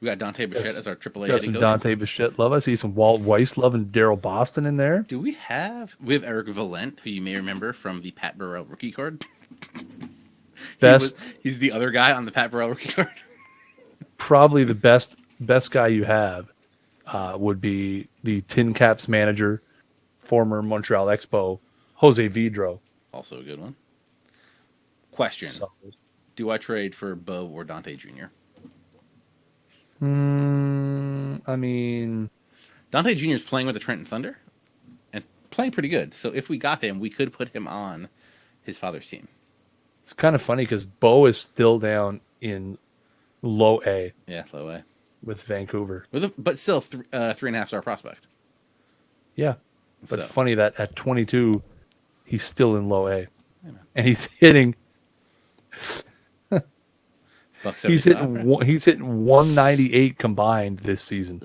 We got Dante Bichette as our AAA Got head some coach. Dante Bichette love. I see some Walt Weiss love and Daryl Boston in there. Do we have Eric Valent, who you may remember from the Pat Burrell rookie card? He's the other guy on the Pat Burrell rookie card. Probably the best guy you have would be the Tin Caps manager, former Montreal Expo, Jose Vidro. Also a good one. Question. Solid. Do I trade for Bo or Dante Jr.? I mean, Dante Jr. is playing with the Trenton Thunder and playing pretty good. So if we got him, we could put him on his father's team. it's kind of funny because Bo is still down in low A Yeah, low A. with Vancouver. But still 3.5-star prospect. Yeah. But So. funny that at 22, he's still in low A. And he's hitting he's hitting 198 combined this season.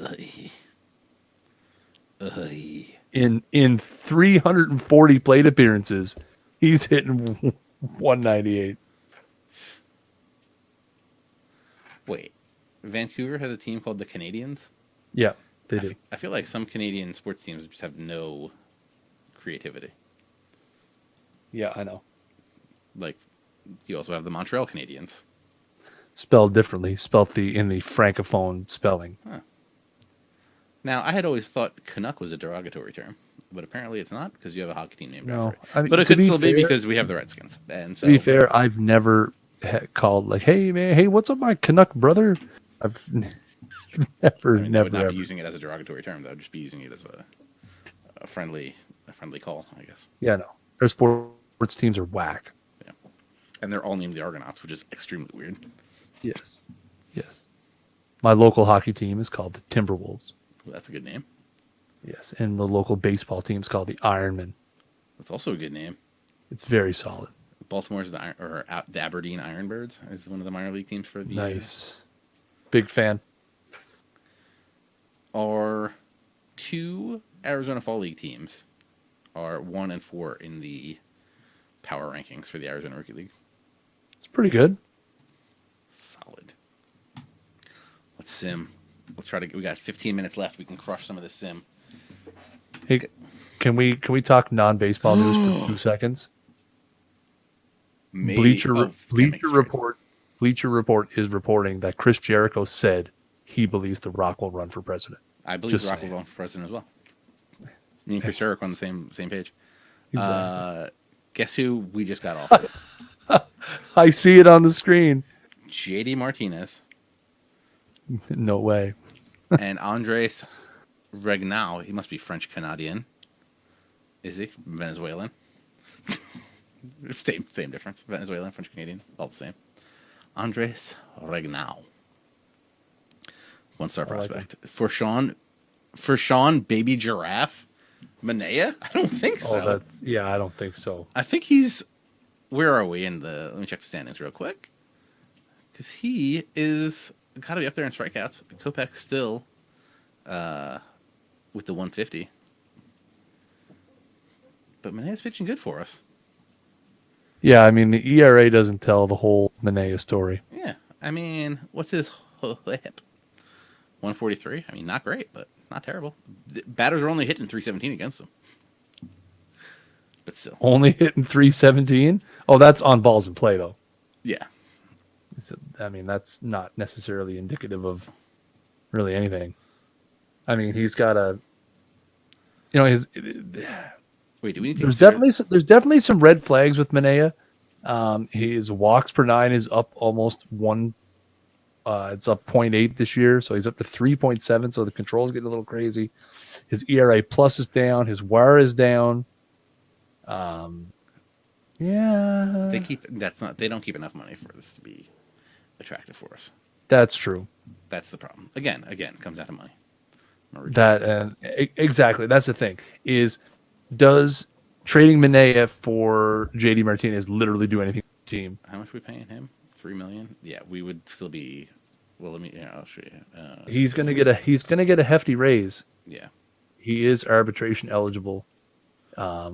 In 340 plate appearances, he's hitting 198. Wait, Vancouver has a team called the Canadians? Yeah, they do. I feel like some Canadian sports teams just have no creativity. Yeah, I know. Like, you also have the Montreal Canadiens. Spelled differently, spelled in the francophone spelling. Huh. Now, I had always thought Canuck was a derogatory term, but apparently it's not because you have a hockey team named No, after it. I mean, But it to could be still be fair- because we have the Redskins. And so, To be fair, I've never called like, "Hey man, hey, what's up, my Canuck brother?" I've never, I mean, that never, would not ever. be using it as a derogatory term. That would just be using it as a friendly call, I guess. Yeah, no. Their sports teams are whack. Yeah. And they're all named the Argonauts, which is extremely weird. Yes, yes. My local hockey team is called the Timberwolves. Well, that's a good name. Yes, and the local baseball team is called the Ironmen. That's also a good name. It's very solid. Baltimore's the Aberdeen Ironbirds is one of the minor league teams for the. Nice. Big fan. Our two Arizona Fall League teams are 1 and 4 in the power rankings for the Arizona Rookie League. It's pretty good. Solid. Let's sim. Let's try to. We got 15 minutes left. We can crush some of this sim. Hey, can we talk non-baseball news for 2 seconds? Maybe, Bleacher can't make this trade. Bleacher Report is reporting that Chris Jericho said he believes The Rock will run for president. I believe Just Rock will saying. run for president as well. Me and Chris Jericho on the same page. Exactly. Guess who we just got off? I see it on the screen. JD Martinez No way. and Andres Regnau. He must be French Canadian. Is he Venezuelan? Same difference. Venezuelan, French Canadian, all the same. Andres Regnau, 1-star I like prospect. For Sean Baby Giraffe Manea? I don't think so. I don't think so. I think he's. Where are we in the? Let me check the standings real quick. Because he is got to be up there in strikeouts. Kopech's still with the 150. But Manea's pitching good for us. Yeah, I mean the ERA doesn't tell the whole Manea story. Yeah. I mean, what's his whip? 143. I mean, not great, but not terrible. The batters are only hitting 317 against him. But still. Only hitting 317. Oh, that's on balls in play though. Yeah. I mean, that's not necessarily indicative of really anything. I mean, he's got a, his. Wait, do we need to There's definitely some red flags with Manea. His walks per 9 is up almost one. It's up 0.8 this year, so he's up to 3.7. So the control's getting a little crazy. His ERA plus is down. His WAR is down. Yeah, They don't keep enough money for this to be attractive for us. that's true. That's the problem. Again, it comes down to money. Exactly. That's the thing. Does trading Manea for JD Martinez literally do anything for the team? How much are we paying him? $3 million. Yeah, we would still be. Well, I'll show you. He's gonna get a hefty raise. Yeah. He is arbitration eligible. I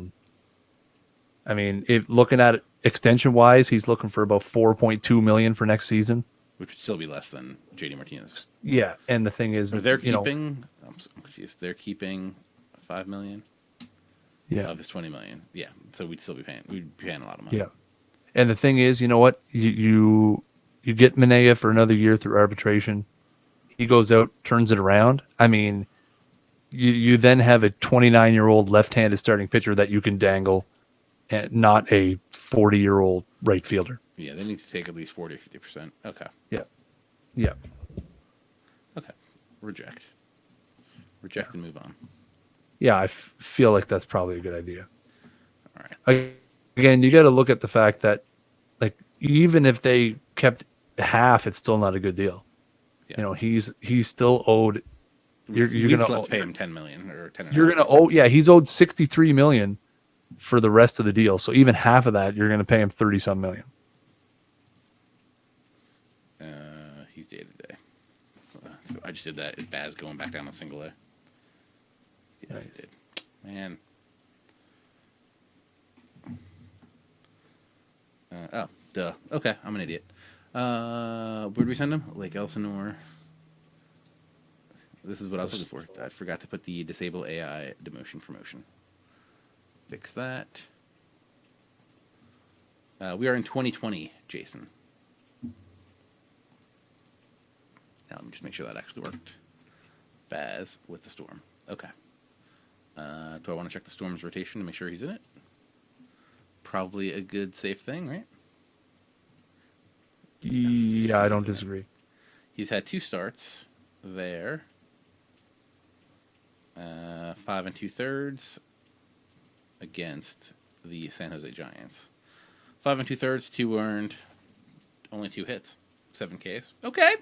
mean, if looking at it extension wise, he's looking for about $4.2 million for next season, which would still be less than JD Martinez. Yeah, and the thing is, they're keeping. I'm confused. They're keeping $5 million. Yeah. Of his $20 million. Yeah. So we'd still be paying. We'd be paying a lot of money. Yeah. And the thing is, you know what? You get Manea for another year through arbitration. He goes out, turns it around. I mean, you then have a 29-year-old left-handed starting pitcher that you can dangle, and not a 40-year-old right fielder. Yeah, they need to take at least 40 or 50%. Okay. Yeah. Yeah. Okay. Reject and move on. Yeah, I feel like that's probably a good idea. All right. Again, you got to look at the fact that, like, even if they kept half, it's still not a good deal. Yeah. He's still owed. You're gonna pay him $10 million or 10. You're gonna owe. Yeah, he's owed $63 million for the rest of the deal. So even half of that, you're gonna pay him $30-some million. He's day to day. I just did that. Is Baz going back down to single A? Yeah, Nice. I did. Man. Oh, duh. Okay, I'm an idiot. Where'd we send him? Lake Elsinore. This is what I was looking for. I forgot to put the disable AI demotion promotion. Fix that. We are in 2020, Jason. Now, let me just make sure that actually worked. Baz with the Storm. Okay. Do I want to check the Storm's rotation to make sure he's in it? Probably a good, safe thing, right? Yeah, I don't disagree. He's had 2 starts there. 5 2/3 against the San Jose Giants. 5 2/3, 2 earned, only 2 hits, 7 Ks. Okay.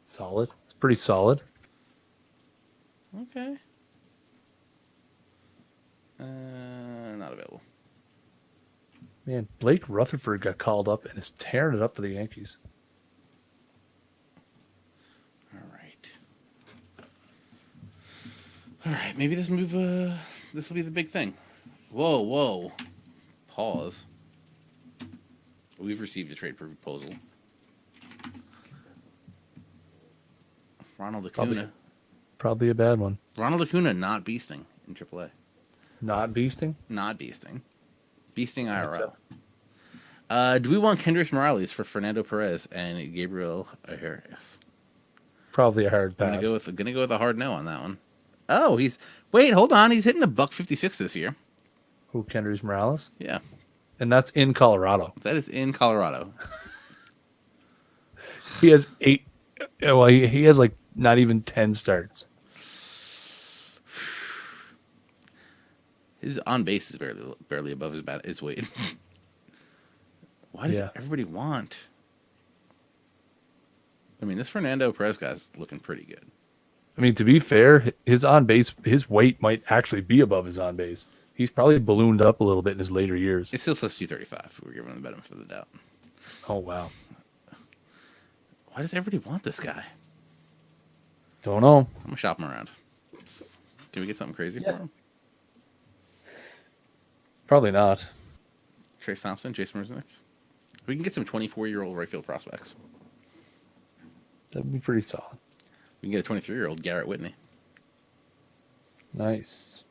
Solid. It's pretty solid. Okay. Not available. Man, Blake Rutherford got called up and is tearing it up for the Yankees. All right. Maybe this move. This will be the big thing. Whoa. Pause. We've received a trade proposal. Ronald Acuna. Probably a bad one. Ronald Acuna not beasting in AAA. Not beasting? Not beasting. Beasting IRL. Do we want Kendrys Morales for Fernando Perez and Gabriel Arias? Probably a hard pass. I'm gonna go with a hard no on that one. Oh, hold on. He's hitting $156 this year. Who, Kendrys Morales? Yeah. And that's in Colorado. That is in Colorado. He has 8. Well, he has like not even 10 starts. His on base is barely above his weight. Why does everybody want? I mean, this Fernando Perez guy's looking pretty good. I mean, to be fair, his on base, his weight might actually be above his on base. He's probably ballooned up a little bit in his later years. It still says 235. We're giving him the benefit of the doubt. Oh, wow. Why does everybody want this guy? Don't know. I'm going to shop him around. Can we get something crazy for him? Probably not. Trace Thompson, Jason Merzenich. We can get some 24-year-old right field prospects. That'd be pretty solid. We can get a 23-year-old Garrett Whitney. Nice.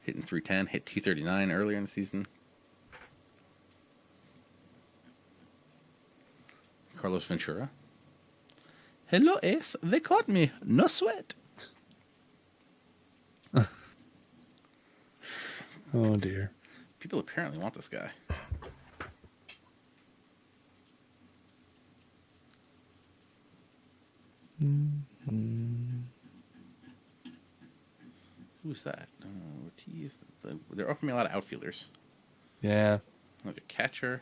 Hitting 310, hit 239 earlier in the season. Carlos Ventura. Hello, Ace. They caught me. No sweat. Oh, dear. People apparently want this guy. Mm-hmm. Who's that? They're offering me a lot of outfielders. Yeah. Like a catcher.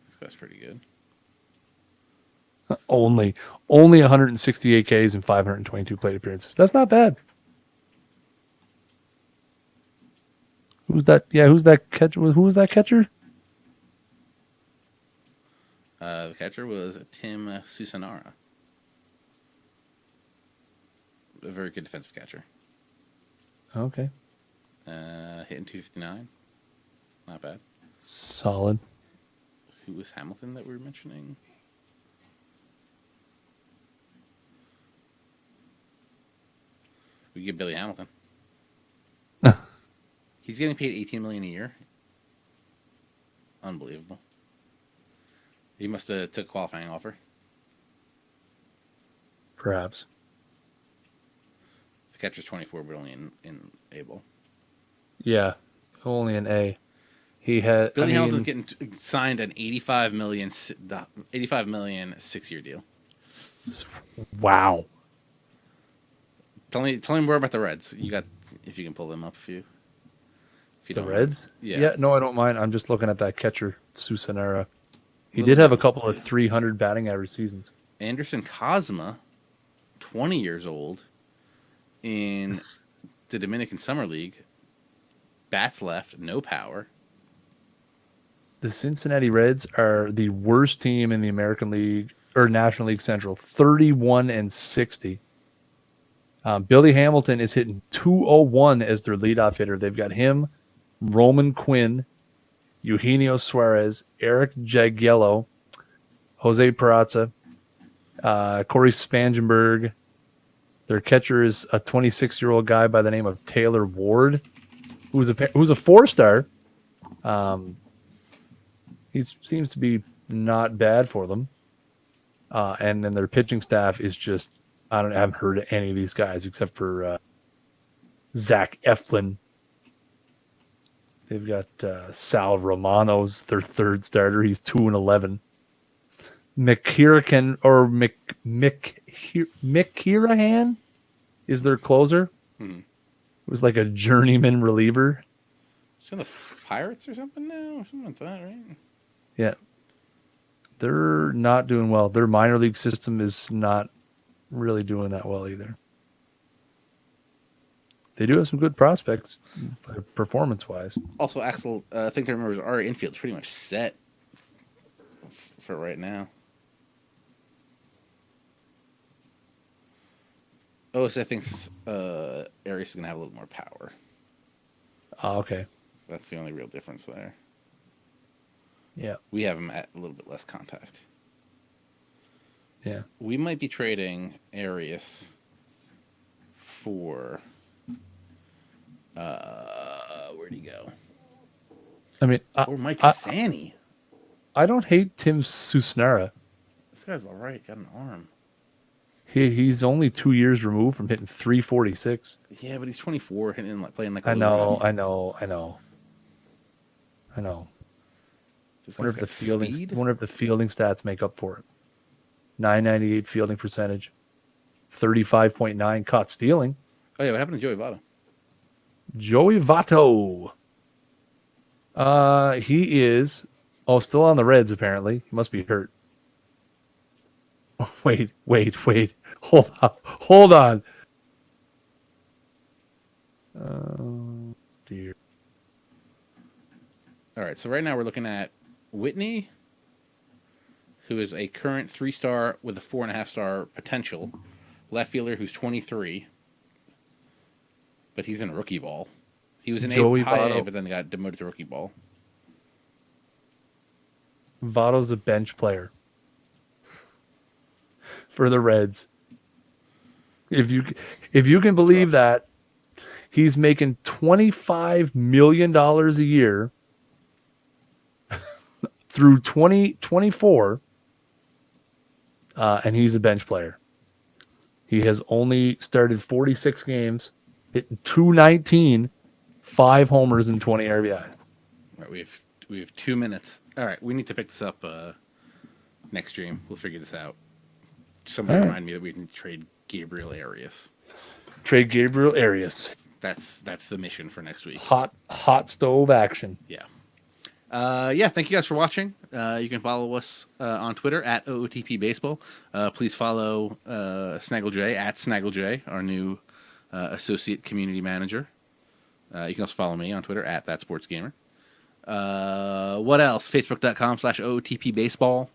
This guy's pretty good. Only 168 Ks and 522 plate appearances. That's not bad. Who's that? Yeah, who's that catcher? Who was that catcher? The catcher was Tim Susanara. A very good defensive catcher. Okay. Hitting 259. Not bad. Solid. Who was Hamilton that we were mentioning? We get Billy Hamilton. He's getting paid $18 million a year. Unbelievable. He must have took a qualifying offer. Perhaps. The catcher's 24, but only in A-ball. Yeah, only an A. He had Billy Hamilton's getting signed an $85 million 6-year deal. Wow. Tell me more about the Reds. You got, if you can pull them up, if you The don't Reds? mind. Yeah. Yeah, no, I don't mind. I'm just looking at that catcher, Susanara. He did have a couple of 300 batting average seasons. Anderson Cosma, 20 years old, in the Dominican Summer League. Bats left, no power. The Cincinnati Reds are the worst team in the American League or National League Central, 31-60. Billy Hamilton is hitting 201 as their leadoff hitter. They've got him, Roman Quinn, Eugenio Suarez, Eric Jagiello, Jose Peraza, Corey Spangenberg. Their catcher is a 26-year-old guy by the name of Taylor Ward. who's a 4-star. He seems to be not bad for them. And then their pitching staff is just, I haven't heard of any of these guys except for Zach Eflin. They've got Sal Romano's their 3rd starter. He's 2-11. McKirahan is their closer. It was like a journeyman reliever. Is it the Pirates or something now? Or something like that, right? Yeah. They're not doing well. Their minor league system is not really doing that well either. They do have some good prospects, performance-wise. Also, Axel, I think I remember our infield's pretty much set for right now. Oh, so I think Arias is going to have a little more power. Oh, okay. That's the only real difference there. Yeah. We have him at a little bit less contact. Yeah. We might be trading Arias for... where'd he go? I mean... or Mike Sanny. I don't hate Tim Susnara. This guy's all right. Got an arm. He's only 2 years removed from hitting 346. Yeah, but he's 24, hitting, playing like a I little run. know. This Wonder guy's if got speed. wonder if the fielding stats make up for it. 998 fielding percentage, 35.9 caught stealing. Oh yeah, what happened to Joey Votto? Joey Votto. He is still on the Reds apparently. He must be hurt. Wait. Hold on. Oh dear. All right, so right now we're looking at Whitney, who is a current 3-star with a 4.5-star potential. Left fielder who's 23, but he's in rookie ball. He was in high A, but then got demoted to rookie ball. Votto's a bench player for the Reds. If you can believe that, he's making $25 million a year through 2024, and he's a bench player. He has only started 46 games, hitting .219, 5 homers and 20 RBI. All right, we have 2 minutes. All right, we need to pick this up next stream. We'll figure this out. Somebody remind me that we can trade Gabriel Arias. Trade Gabriel Arias. That's the mission for next week. Hot stove action. Yeah. Thank you guys for watching. You can follow us on Twitter at OOTP Baseball. Please follow Snaggle J at Snaggle J, our new associate community manager. You can also follow me on Twitter at That Sports Gamer. What else? Facebook.com/OOTP Baseball.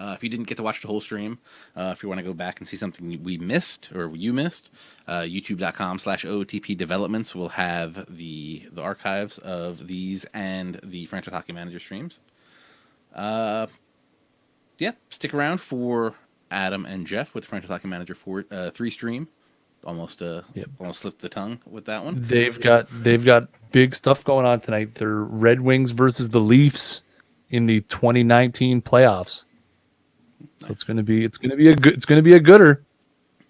If you didn't get to watch the whole stream, if you want to go back and see something we missed or you missed, youtube.com/OOTP Developments will have the archives of these and the Franchise Hockey Manager streams. Stick around for Adam and Jeff with Franchise Hockey Manager 3 stream. Almost slipped the tongue with that one. They've got big stuff going on tonight. They're Red Wings versus the Leafs in the 2019 playoffs. So nice. It's gonna be a gooder.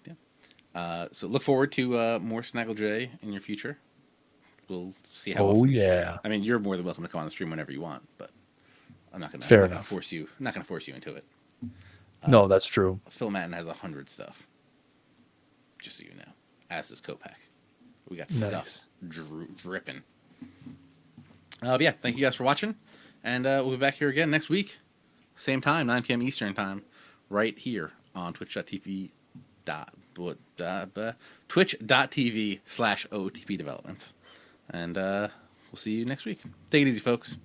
Yeah. So look forward to more Snaggle J in your future. We'll see how. Oh yeah. I mean, you're more than welcome to come on the stream whenever you want, but I'm not gonna force you. I'm not gonna force you into it. No, that's true. Phil Matten has 100 stuff. Just so you know, as does Kopak. We got stuff dripping. Thank you guys for watching, and we'll be back here again next week. Same time, 9 p.m. Eastern time, right here on twitch.tv/OOTP Developments. And we'll see you next week. Take it easy, folks.